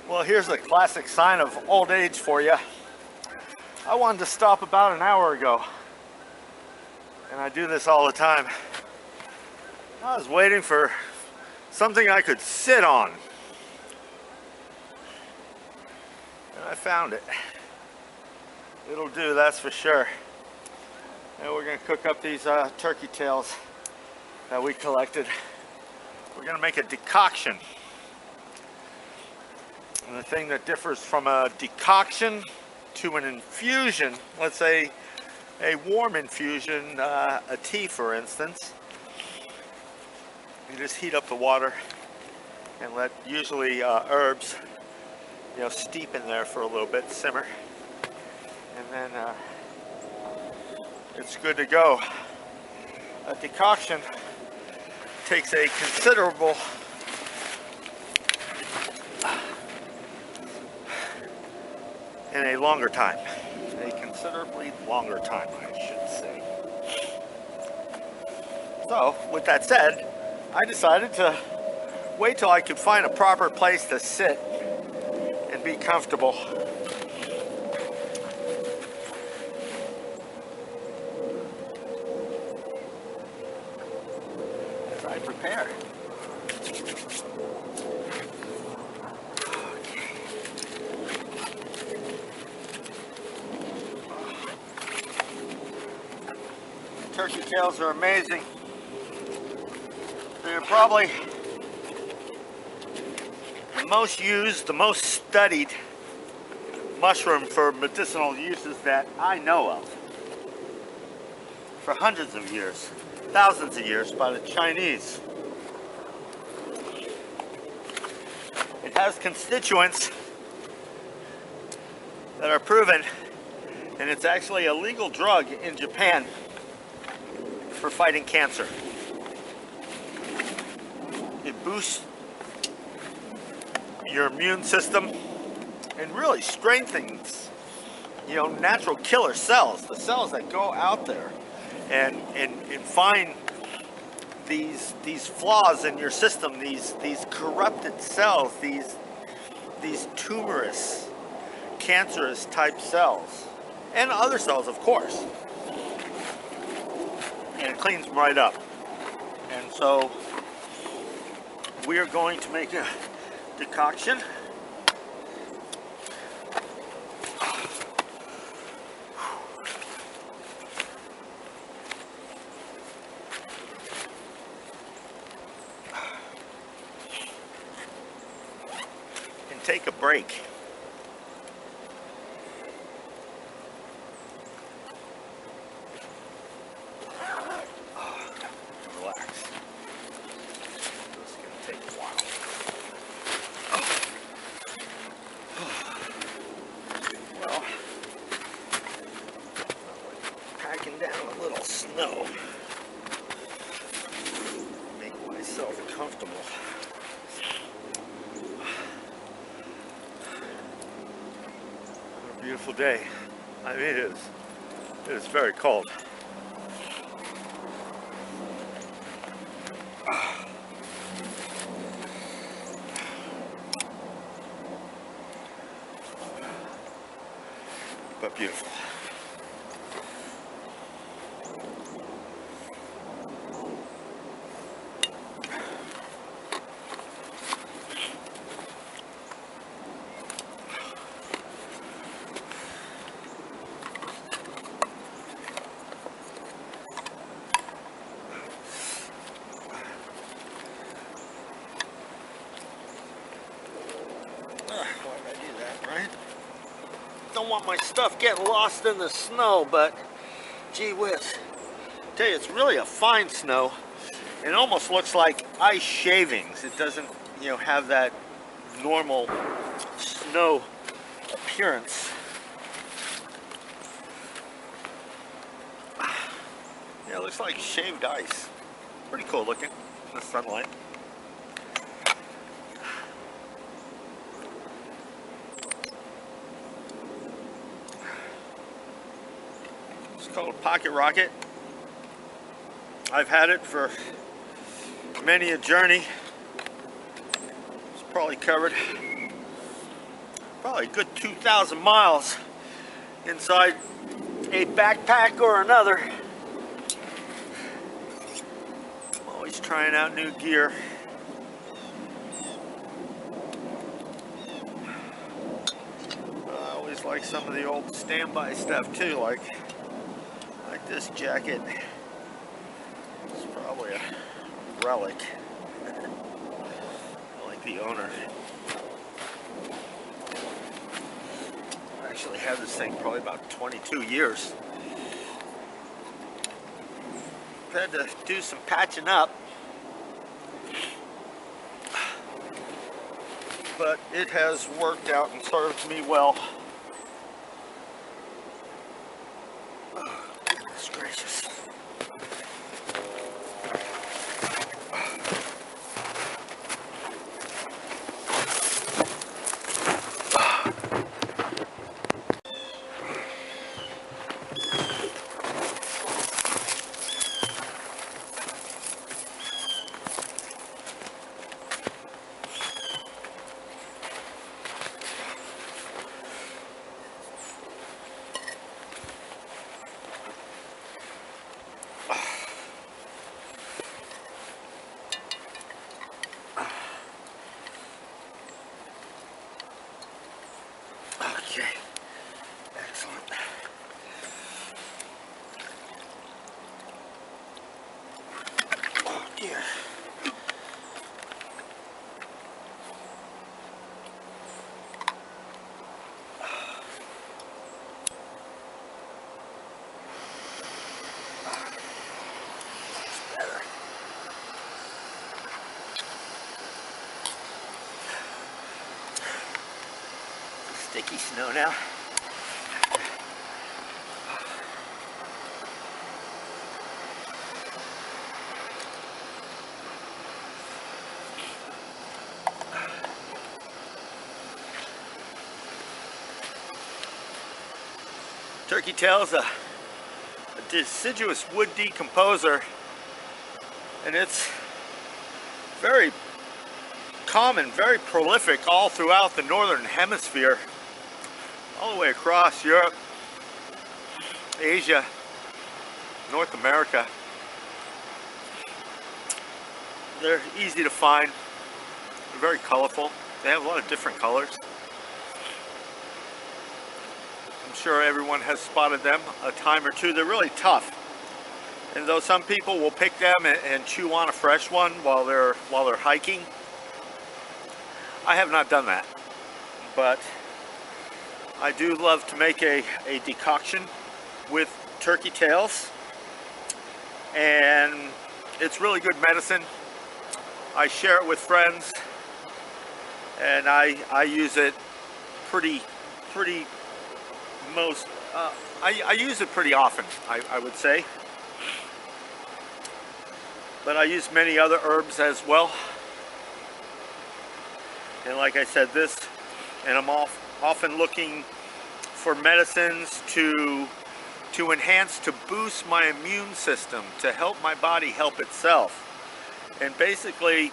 Well, here's a classic sign of old age for you. I wanted to stop about an hour ago, and I do this all the time. I was waiting for something I could sit on, and I found it. It'll do, that's for sure. And we're gonna cook up these turkey tails that we collected. We're gonna make a decoction. And the thing that differs from a decoction to an infusion, let's say a warm infusion, a tea for instance, you just heat up the water and let usually herbs, steep in there for a little bit, simmer, and then it's good to go. A decoction takes a considerable in a longer time. A considerably longer time, I should say. So, with that said, I decided to wait till I could find a proper place to sit and be comfortable. As I prepare. Turkey tails are amazing. They're probably the most used, the most studied mushroom for medicinal uses that I know of. For hundreds of years, thousands of years by the Chinese. It has constituents that are proven, and it's actually a legal drug in Japan for fighting cancer. It boosts your immune system and really strengthens, natural killer cells, the cells that go out there and find these flaws in your system, these corrupted cells, these tumorous, cancerous type cells, and other cells, of course. And it cleans them right up. And so we are going to make a decoction. And take a break. Down a little snow. Make myself comfortable. What a beautiful day. I mean, it is very cold. But beautiful. Why did I do that, right? Don't want my stuff getting lost in the snow, but gee whiz. I tell you, it's really a fine snow. It almost looks like ice shavings. It doesn't, have that normal snow appearance. Yeah, it looks like shaved ice. Pretty cool looking in the sunlight. It's called a pocket rocket. I've had it for many a journey. It's probably covered probably a good 2,000 miles inside a backpack or another. I'm always trying out new gear. I always like some of the old standby stuff too, like this jacket. It's probably a relic. I like the owner. I actually had this thing probably about 22 years. Had to do some patching up, but it has worked out and served me well. Oh, goodness gracious. Okay, excellent. Oh dear. Better. Sticky snow now. Turkey tail is a deciduous wood decomposer, and it's very common, very prolific all throughout the northern hemisphere, all the way across Europe, Asia, North America. They're easy to find, they're very colorful, they have a lot of different colors. I'm sure everyone has spotted them a time or two. They're really tough, and though some people will pick them and chew on a fresh one while they're hiking, I have not done that. But I do love to make a decoction with turkey tails, and it's really good medicine. I share it with friends, and I use it I use it pretty often, I would say. But I use many other herbs as well. And like I said, and I'm often looking for medicines to enhance, to boost my immune system, to help my body help itself. And basically,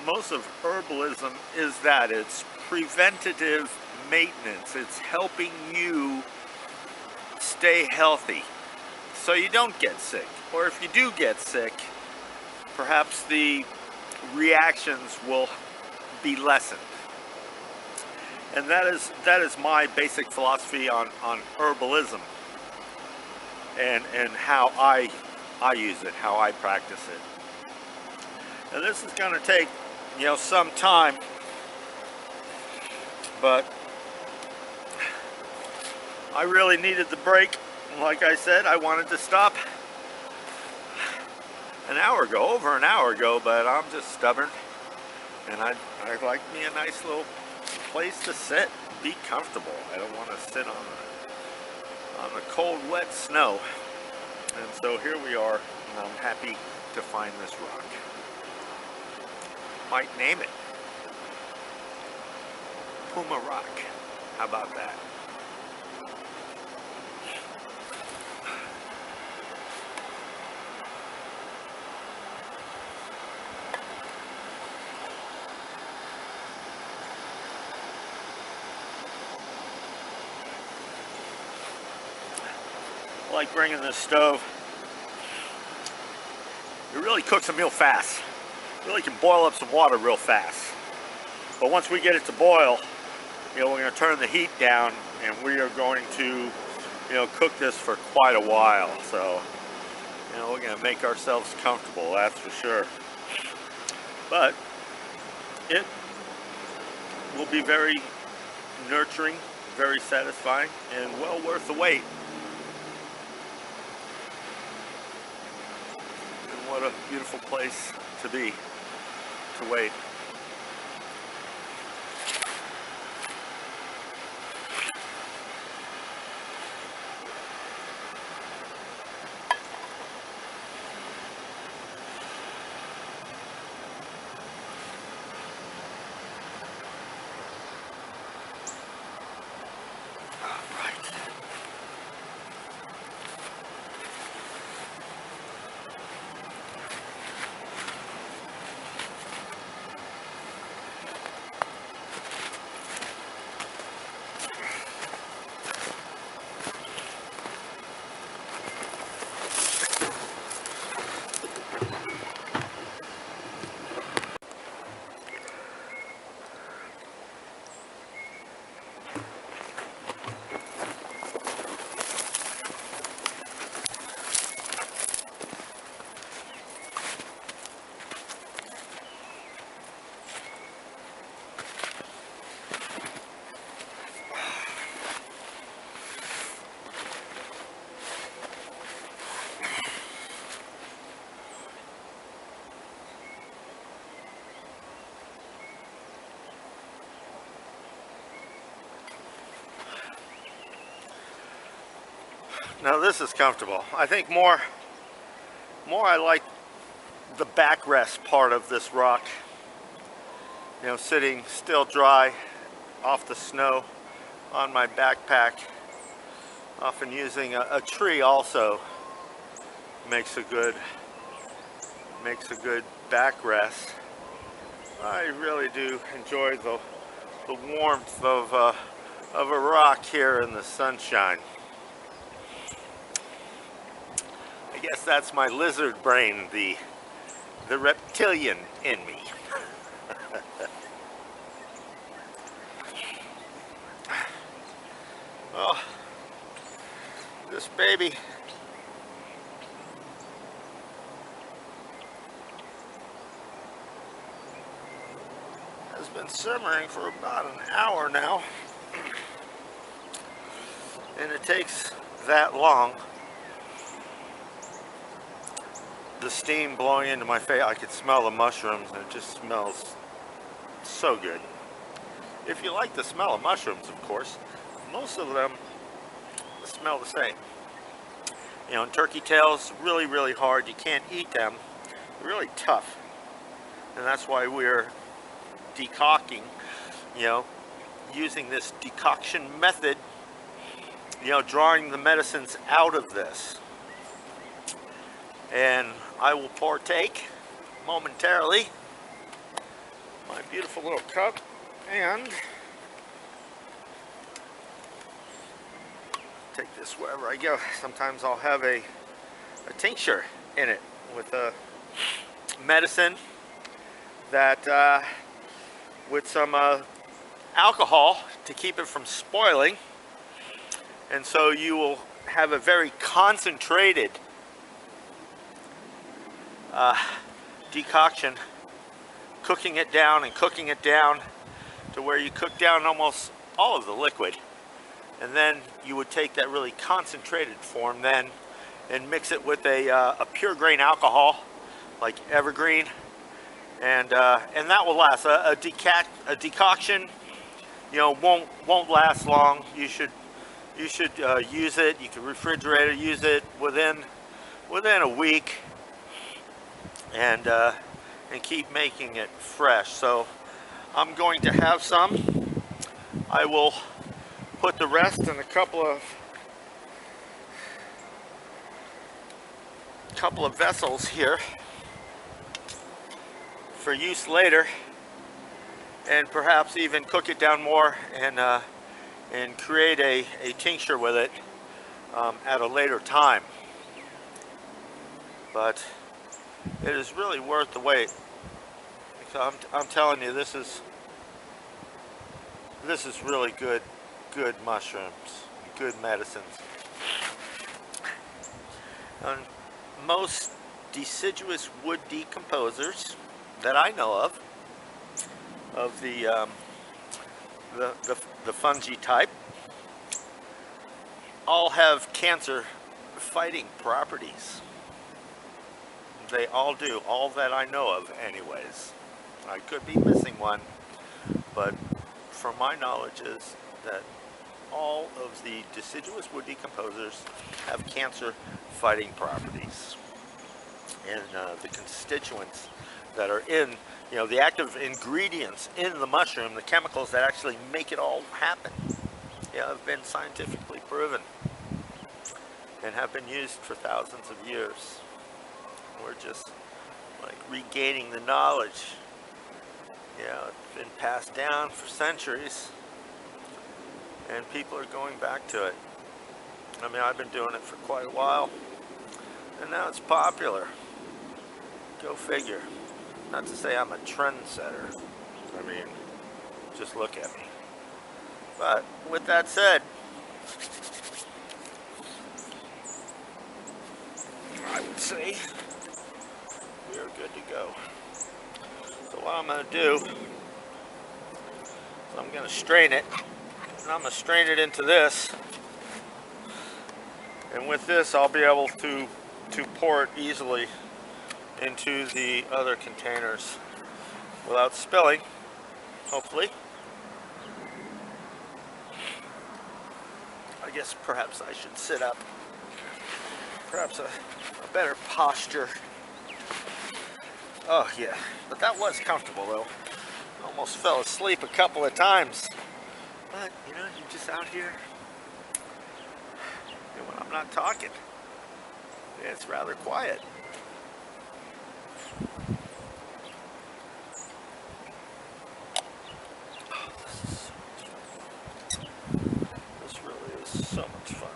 most of herbalism is that. It's preventative maintenance. It's helping you stay healthy so you don't get sick. Or if you do get sick, perhaps the reactions will be lessened. And that is my basic philosophy on herbalism, and how I use it, how I practice it. And this is going to take, some time, but I really needed the break. Like I said, I wanted to stop over an hour ago, but I'm just stubborn, and I like me a nice little place to sit, be comfortable. I don't want to sit on the cold, wet snow. And so here we are, and I'm happy to find this rock. Might name it Puma Rock. How about that? I like bringing this stove. It really cooks a meal fast. It really can boil up some water real fast. But once we get it to boil, we're going to turn the heat down, and we are going to, cook this for quite a while. So, we're going to make ourselves comfortable, that's for sure. But it will be very nurturing, very satisfying, and well worth the wait. And what a beautiful place to be, to wait. Now this is comfortable. I think more I like the backrest part of this rock. Sitting still dry off the snow on my backpack. Often using a tree also makes a good backrest. I really do enjoy the warmth of a rock here in the sunshine. I guess that's my lizard brain, the reptilian in me. Well, this baby has been simmering for about an hour now, and it takes that long. The steam blowing into my face, I could smell the mushrooms, and it just smells so good. If you like the smell of mushrooms, of course, most of them smell the same. And turkey tails, really, really hard. You can't eat them. They're really tough. And that's why we're decocking, using this decoction method, drawing the medicines out of this. And I will partake momentarily my beautiful little cup, and take this wherever I go. Sometimes I'll have a tincture in it with a medicine that with some alcohol to keep it from spoiling, and so you will have a very concentrated decoction, cooking it down to where you cook down almost all of the liquid, and then you would take that really concentrated form then and mix it with a pure grain alcohol like Evergreen, and that will last. A decoction, won't last long. You should use it. You can refrigerate it, use it within a week, and keep making it fresh. So I'm going to have some. I will put the rest in a couple of vessels here for use later, and perhaps even cook it down more and create a tincture with it at a later time. But it is really worth the wait. So I'm telling you, this is really good mushrooms, good medicines. And most deciduous wood decomposers that I know of the fungi type, all have cancer fighting properties. They all do, all that I know of anyways. I could be missing one, but from my knowledge is that all of the deciduous wood decomposers have cancer fighting properties. And the constituents that are in, the active ingredients in the mushroom, the chemicals that actually make it all happen, have been scientifically proven and have been used for thousands of years. We're just like regaining the knowledge. It's been passed down for centuries, and people are going back to it. I mean, I've been doing it for quite a while, and now it's popular. Go figure. Not to say I'm a trendsetter. I mean, just look at me. But with that said, I would say we are good to go. So what I'm going to do is I'm going to strain it, and I'm going to strain it into this. And with this, I'll be able to pour it easily into the other containers without spilling, hopefully. I guess perhaps I should sit up. Perhaps a better posture. Oh yeah, but that was comfortable though. Almost fell asleep a couple of times. But you're just out here. And when I'm not talking, it's rather quiet. This really is so much fun.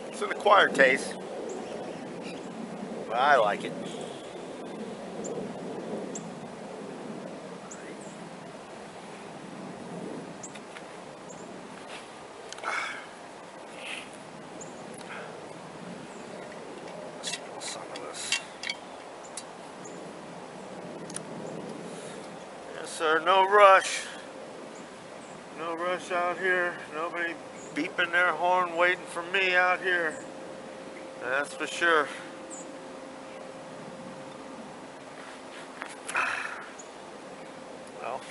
It's an acquired taste, but I like it. Let's roll some of this. Yes, sir, no rush. No rush out here. Nobody beeping their horn waiting for me out here. That's for sure. Well,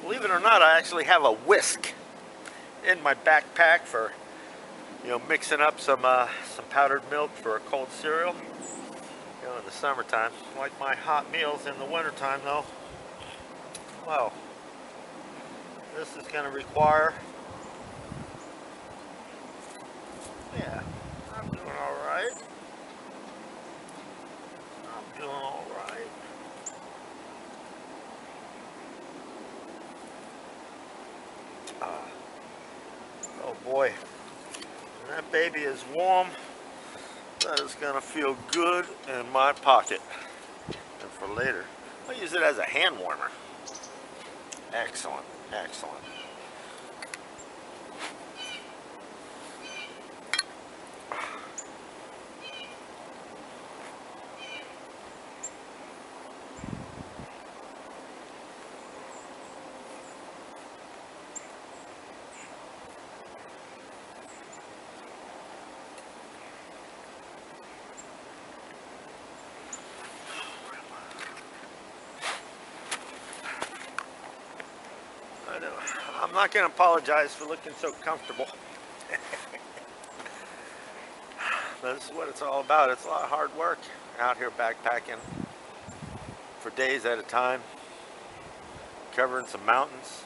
believe it or not, I actually have a whisk in my backpack for, mixing up some powdered milk for a cold cereal. In the summertime. Like my hot meals in the wintertime though. Well, this is going to require, I'm doing all right. I'm doing all right. Oh boy, when that baby is warm, that is going to feel good in my pocket. And for later, I'll use it as a hand warmer. Excellent, excellent. not going to apologize for looking so comfortable. But this is what it's all about. It's a lot of hard work out here backpacking for days at a time, covering some mountains,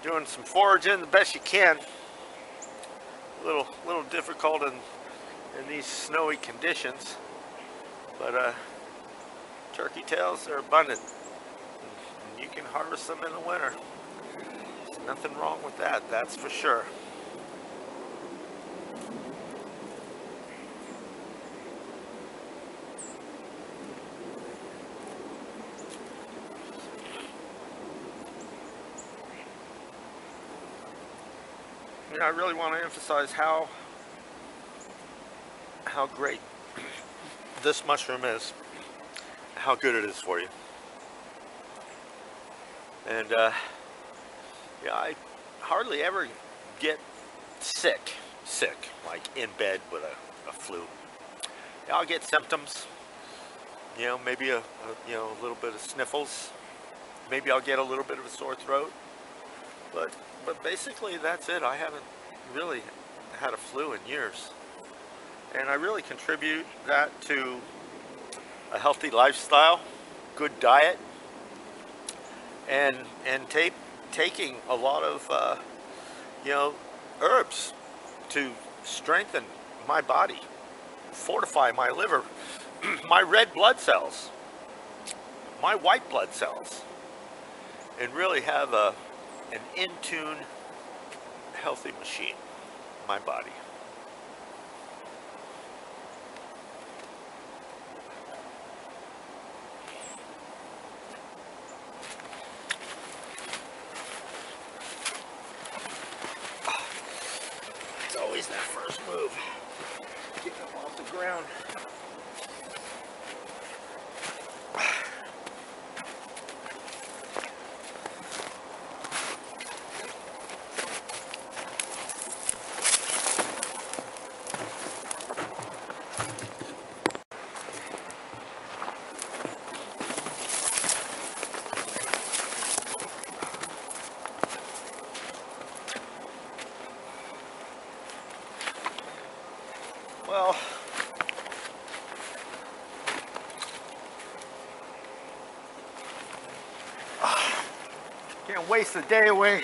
doing some foraging the best you can. A little difficult in these snowy conditions, but turkey tails are abundant, and you can harvest them in the winter. There's nothing wrong with that, that's for sure. You know, I really want to emphasize how great this mushroom is, how good it is for you. And yeah, I hardly ever get sick, like in bed with a flu. Yeah, I'll get symptoms, you know, maybe a little bit of sniffles, maybe I'll get a little bit of a sore throat, but basically that's it. I haven't really had a flu in years. And I really contribute that to a healthy lifestyle, good diet, and taking a lot of herbs to strengthen my body, fortify my liver, my red blood cells, my white blood cells, and really have an in-tune, healthy machine, my body. It's always that first move, get them off the ground. Well, can't waste a day away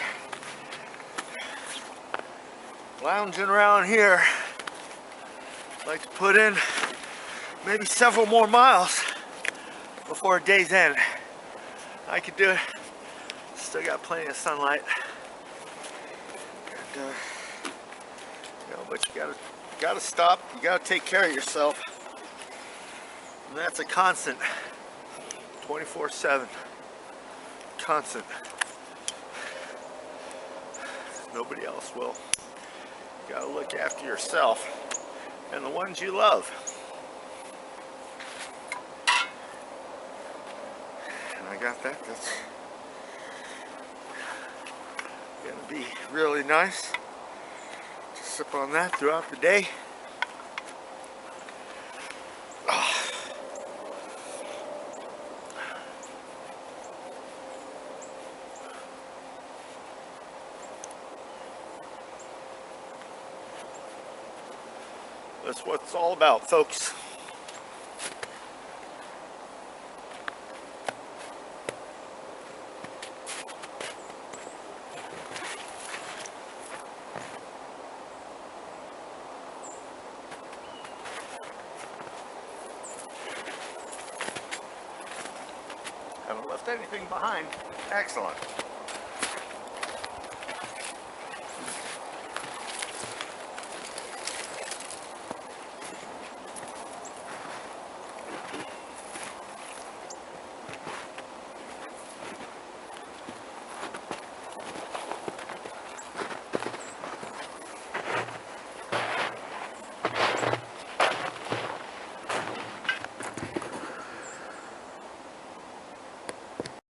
lounging around here. I'd like to put in maybe several more miles before a day's end. I could do it. Still got plenty of sunlight. And, but you gotta stop. You gotta take care of yourself. And that's a constant. 24/7. Constant. Nobody else will. You gotta look after yourself and the ones you love. And I got that. That's gonna be really nice. Just sip on that throughout the day. That's what it's all about, folks. Haven't left anything behind. Excellent.